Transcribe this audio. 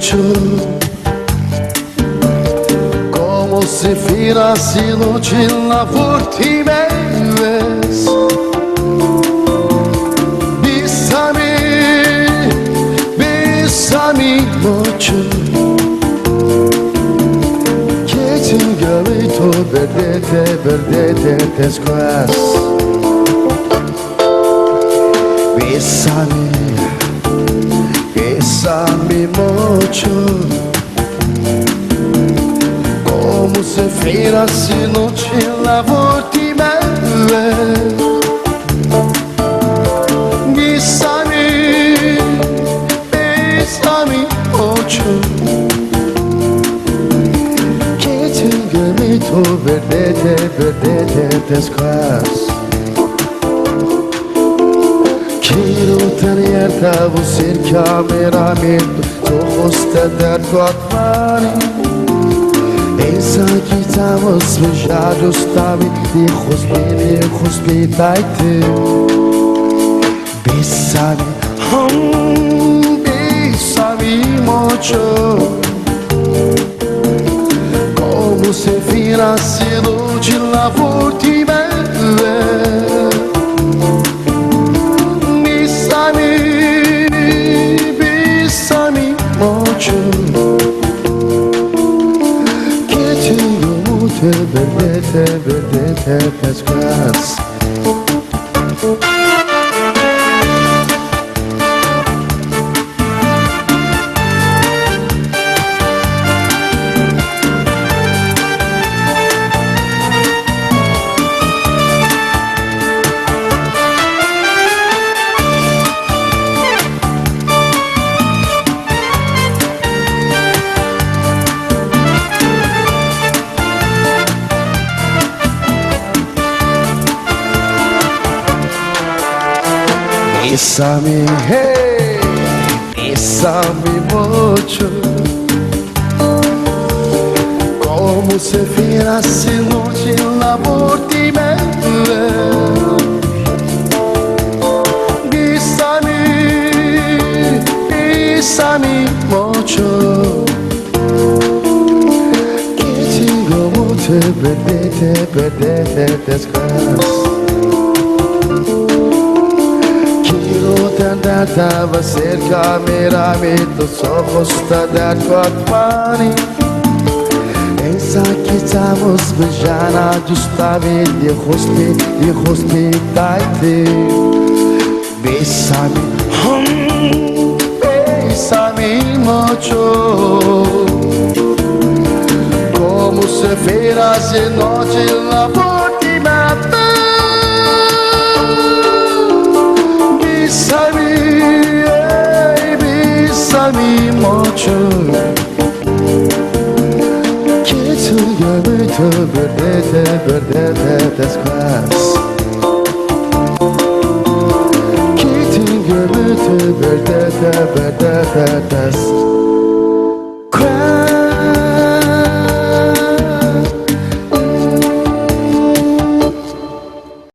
mucho, como si fuera noche la última vez. Bésame mucho, que tenga grito perderte después. Bésame mucho, como si fuera noche la última vez. Bésame mucho, que tenga grito perderte después. Quiero tenerte a vos cerca, miramiento, ojos te dar tu mano. Esa quitamos bejados también, hijos taite. Bésame, bésame mucho, como si fuera noche la última vez. Bésame mucho, que tengo mucho perderte después. Bésame, hey, bésame mucho, como si fuera noche la última vez. Bésame mucho, que tengo mucho perderte después. Estava cerca, mirame tus ojos, te dar tu mano. Esa que estamos beijando, justamente hijos de taite. Bésame, bésame mucho, como si fuera noche la última vez. Bésame mucho, que tenga grito perderte después. Que tenga grito perderte después.